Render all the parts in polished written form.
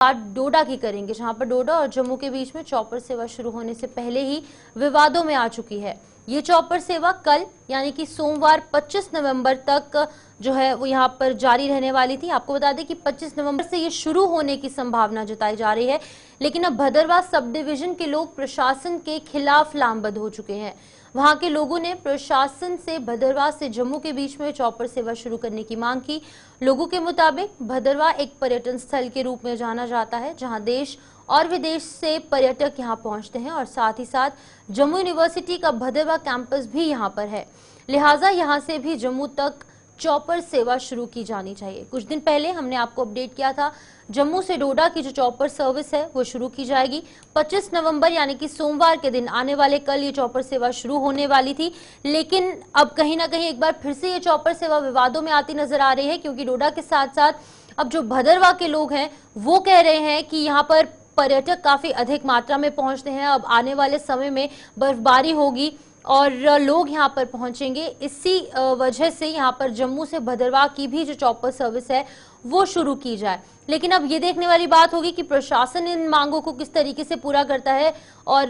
बात डोडा की करेंगे, जहां पर डोडा और जम्मू के बीच में चॉपर सेवा शुरू होने से पहले ही विवादों में आ चुकी है। ये चॉपर सेवा कल यानी कि सोमवार 25 नवंबर तक जो है वो यहाँ पर जारी रहने वाली थी। आपको बता दें कि 25 नवंबर से ये शुरू होने की संभावना जताई जा रही है, लेकिन अब भदरवा सब डिवीजन के लोग प्रशासन के खिलाफ लामबंद हो चुके हैं। वहां के लोगों ने प्रशासन से भदरवा से जम्मू के बीच में चॉपर सेवा शुरू करने की मांग की। लोगों के मुताबिक भदरवा एक पर्यटन स्थल के रूप में जाना जाता है, जहां देश और विदेश से पर्यटक यहां पहुंचते हैं और साथ ही साथ जम्मू यूनिवर्सिटी का भदरवा कैंपस भी यहां पर है। लिहाजा यहां से भी जम्मू तक चॉपर सेवा शुरू की जानी चाहिए। कुछ दिन पहले हमने आपको अपडेट किया था, जम्मू से डोडा की जो चॉपर सर्विस है वो शुरू की जाएगी 25 नवंबर यानी कि सोमवार के दिन। आने वाले कल ये चॉपर सेवा शुरू होने वाली थी, लेकिन अब कहीं ना कहीं एक बार फिर से ये चॉपर सेवा विवादों में आती नजर आ रही है, क्योंकि डोडा के साथ साथ अब जो भदरवा के लोग हैं वो कह रहे हैं कि यहाँ पर पर्यटक काफी अधिक मात्रा में पहुंचते हैं। अब आने वाले समय में बर्फबारी होगी और लोग यहां पर पहुंचेंगे, इसी वजह से यहां पर जम्मू से भदरवा की भी जो चॉपर सर्विस है वो शुरू की जाए। लेकिन अब ये देखने वाली बात होगी कि प्रशासन इन मांगों को किस तरीके से पूरा करता है। और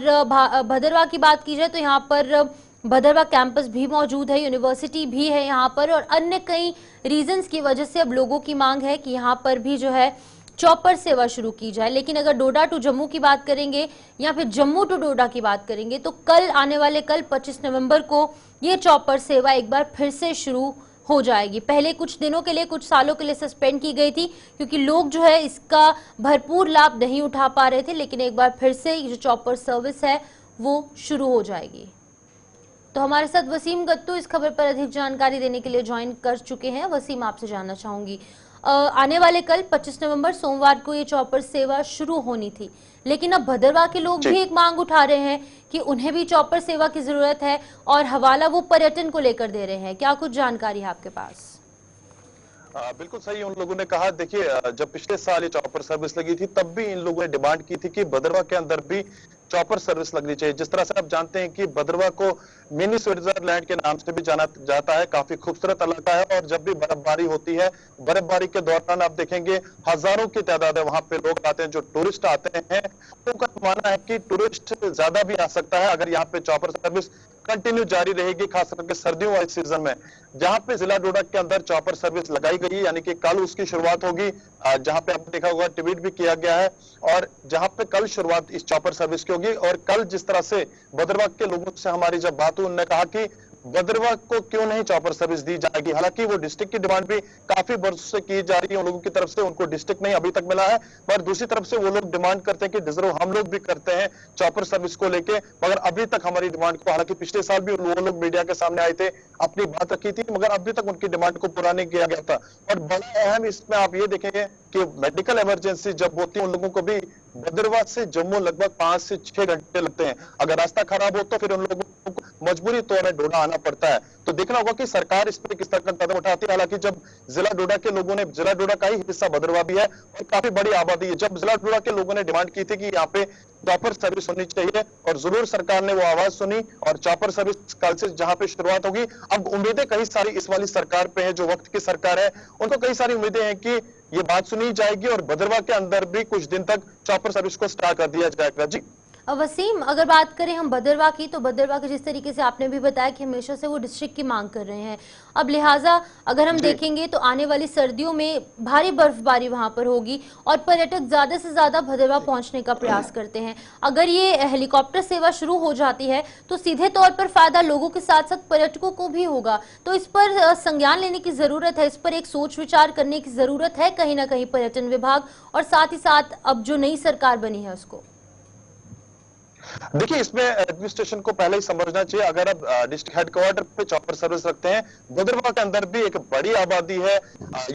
भदरवा की बात की जाए तो यहाँ पर भदरवा कैंपस भी मौजूद है, यूनिवर्सिटी भी है यहाँ पर, और अन्य कई रीजंस की वजह से अब लोगों की मांग है कि यहाँ पर भी जो है चॉपर सेवा शुरू की जाए। लेकिन अगर डोडा टू जम्मू की बात करेंगे या फिर जम्मू टू डोडा की बात करेंगे तो कल आने वाले कल 25 नवंबर को ये चॉपर सेवा एक बार फिर से शुरू हो जाएगी। पहले कुछ दिनों के लिए, कुछ सालों के लिए सस्पेंड की गई थी, क्योंकि लोग जो है इसका भरपूर लाभ नहीं उठा पा रहे थे। लेकिन एक बार फिर से ये जो चॉपर सर्विस है वो शुरू हो जाएगी। तो हमारे साथ वसीम गत्तू इस खबर पर अधिक जानकारी देने के लिए ज्वाइन कर चुके हैं। वसीम, आपसे जानना चाहूंगी, आने वाले कल 25 नवंबर सोमवार को ये चॉपर सेवा शुरू होनी थी, लेकिन अब भदरवा के लोग भी एक मांग उठा रहे हैं कि उन्हें भी चॉपर सेवा की जरूरत है और हवाला वो पर्यटन को लेकर दे रहे हैं। क्या कुछ जानकारी है आपके पास? बिल्कुल सही उन लोगों ने कहा। देखिए, जब पिछले साल ये चॉपर सर्विस लगी थी तब भी इन लोगों ने डिमांड की थी कि भदरवा के अंदर भी चॉपर सर्विस लगनी चाहिए। जिस तरह से आप जानते हैं कि भदरवा को मिनी स्विट्जरलैंड के नाम से भी जाना जाता है, काफी खूबसूरत इलाका है। और जब भी बर्फबारी होती है, बर्फबारी के दौरान आप देखेंगे हजारों की तादाद है वहां पे लोग आते हैं, जो टूरिस्ट आते हैं। उनका मानना है कि टूरिस्ट ज्यादा भी आ सकता है अगर यहाँ पे चॉपर सर्विस कंटिन्यू जारी रहेगी, खास करके सर्दियों वाले सीजन में। जहां पे जिला डोडा के अंदर चॉपर सर्विस लगाई गई है, यानी कि कल उसकी शुरुआत होगी, जहां पे आपने देखा होगा ट्वीट भी किया गया है। और जहां पे कल शुरुआत इस चॉपर सर्विस की होगी। और कल जिस तरह से भदरवा के लोगों से हमारी जब बात हुई, उन्होंने कहा कि भदरवा को क्यों नहीं चॉपर सर्विस दी जाएगी। हालांकि वो डिस्ट्रिक्ट की डिमांड भी काफी वर्षों से की जा रही है उन लोगों की तरफ से, उनको डिस्ट्रिक्ट नहीं अभी तक मिला है। पर दूसरी तरफ से वो लोग डिमांड करते हैं कि डिजर्व हम लोग भी करते हैं चॉपर सर्विस को लेके, मगर अभी तक हमारी डिमांड को, हालांकि पिछले साल भी वो लोग मीडिया के सामने आए थे, अपनी बात रखी थी, मगर अभी तक उनकी डिमांड को पूरा नहीं किया गया था। और बड़ा अहम इसमें आप ये देखेंगे कि मेडिकल इमरजेंसी जब होती है, उन लोगों को भी भदरवा से जम्मू लगभग 5 से 6 घंटे लगते हैं। अगर रास्ता खराब हो तो फिर उन लोगों को मजबूरी तौर पर डोडा आना पड़ता है। तो देखना होगा कि सरकार इस पर किस तरह का कदम उठाती है। हालांकि जब जिला डोडा के लोगों ने, जिला डोडा का ही हिस्सा भदरवा भी है और काफी बड़ी आबादी है, जब जिला डोडा के लोगों ने डिमांड की थी कि यहाँ पे चॉपर सर्विस होनी चाहिए, और जरूर सरकार ने वो आवाज सुनी और चॉपर सर्विस कल से जहां पे शुरुआत होगी। अब उम्मीदें कई सारी इस वाली सरकार पे है, जो वक्त की सरकार है, उनको कई सारी उम्मीदें हैं कि ये बात सुनी जाएगी और भदरवा के अंदर भी कुछ दिन तक चॉपर सर्विस को स्टार्ट कर दिया जाएगा। जी वसीम, अगर बात करें हम भदरवा की, तो भदरवा के जिस तरीके से आपने भी बताया कि हमेशा से वो डिस्ट्रिक्ट की मांग कर रहे हैं, अब लिहाजा अगर हम देखेंगे तो आने वाली सर्दियों में भारी बर्फबारी वहां पर होगी और पर्यटक ज्यादा से ज्यादा भदरवा पहुंचने का प्रयास करते हैं। अगर ये हेलीकॉप्टर सेवा शुरू हो जाती है तो सीधे तौर पर फायदा लोगों के साथ साथ पर्यटकों को भी होगा। तो इस पर संज्ञान लेने की जरूरत है, इस पर एक सोच विचार करने की जरूरत है कहीं ना कहीं पर्यटन विभाग और साथ ही साथ अब जो नई सरकार बनी है उसको। देखिए, इसमें एडमिनिस्ट्रेशन को पहले ही समझना चाहिए। अगर आप डिस्ट्रिक्ट हेडक्वार्टर पे चॉपर सर्विस रखते हैं, भदरवा के अंदर भी एक बड़ी आबादी है,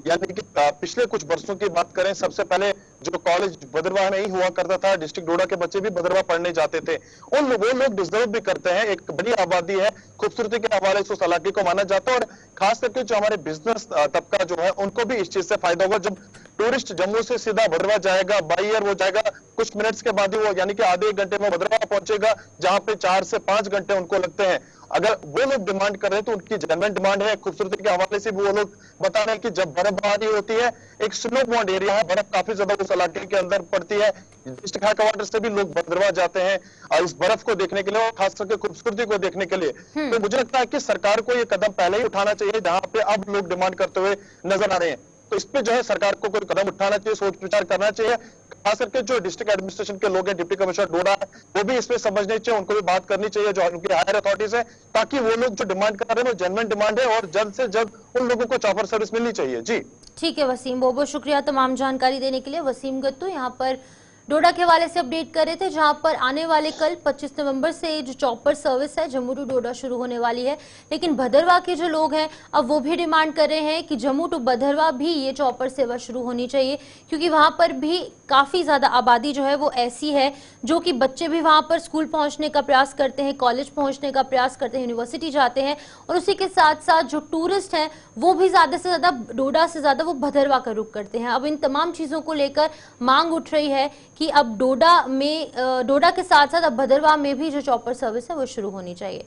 यानी कि पिछले कुछ वर्षों की बात करें, सबसे पहले जो कॉलेज भदरवा में ही हुआ करता था, डिस्ट्रिक्ट डोडा के बच्चे भी भदरवा पढ़ने जाते थे। वो लोग डिजर्व भी करते हैं, एक बड़ी आबादी है, खूबसूरती के हवाले से उस इलाके को माना जाता है। और खास करके जो हमारे बिजनेस तबका जो है, उनको भी इस चीज से फायदा होगा। जब टूरिस्ट जम्मू से सीधा भदरवा जाएगा, बाई एयर वो जाएगा, कुछ मिनट्स के बाद ही वो, यानी कि आधे एक घंटे में भदरवा पहुंचेगा, जहां पे 4 से 5 घंटे उनको लगते हैं। अगर वो लोग डिमांड कर रहे हैं तो उनकी जेन्युइन डिमांड है। खूबसूरती के हवाले से भी वो लोग बता रहे हैं कि जब बर्फबारी होती है, एक स्नो बॉन्ड एरिया है, बर्फ काफी ज्यादा उस इलाके के अंदर पड़ती है, डिस्ट्रिक्ट हेडक्वार्टर से भी लोग भद्रवाह जाते हैं और इस बर्फ को देखने के लिए और खास करके खूबसूरती को देखने के लिए। तो मुझे लगता है कि सरकार को ये कदम पहले ही उठाना चाहिए जहां पे अब लोग डिमांड करते हुए नजर आ रहे हैं। तो इस पे जो है सरकार को कोई कदम उठाना चाहिए, सोच विचार करना चाहिए। खास करके जो डिस्ट्रिक्ट एडमिनिस्ट्रेशन के लोग हैं, डिप्टी कमिश्नर डोडा है, वो भी इसमें समझने चाहिए, उनको भी बात करनी चाहिए जो उनकी हायर अथॉरिटीज है, ताकि वो लोग जो डिमांड कर रहे हैं वो जेन्युइन डिमांड है और जल्द से जल्द उन लोगों को चॉपर सर्विस मिलनी चाहिए। जी ठीक है वसीम, बहुत बहुत शुक्रिया तमाम जानकारी देने के लिए। वसीम गत्तू यहाँ पर डोडा के हवाले से अपडेट कर रहे थे, जहां पर आने वाले कल 25 नवंबर से जो चॉपर सर्विस है जम्मू टू डोडा शुरू होने वाली है। लेकिन भदरवाह के जो लोग हैं अब वो भी डिमांड कर रहे हैं कि जम्मू टू भदरवाह भी ये चॉपर सेवा शुरू होनी चाहिए, क्योंकि वहां पर भी काफी ज्यादा आबादी जो है वो ऐसी है जो कि बच्चे भी वहां पर स्कूल पहुंचने का प्रयास करते हैं, कॉलेज पहुंचने का प्रयास करते हैं, यूनिवर्सिटी जाते हैं, और उसी के साथ साथ जो टूरिस्ट हैं वो भी ज्यादा से ज्यादा डोडा से ज्यादा वो भदरवाह का रुख करते हैं। अब इन तमाम चीजों को लेकर मांग उठ रही है कि अब डोडा के साथ साथ अब भदरवाह में भी जो चॉपर सर्विस है वो शुरू होनी चाहिए।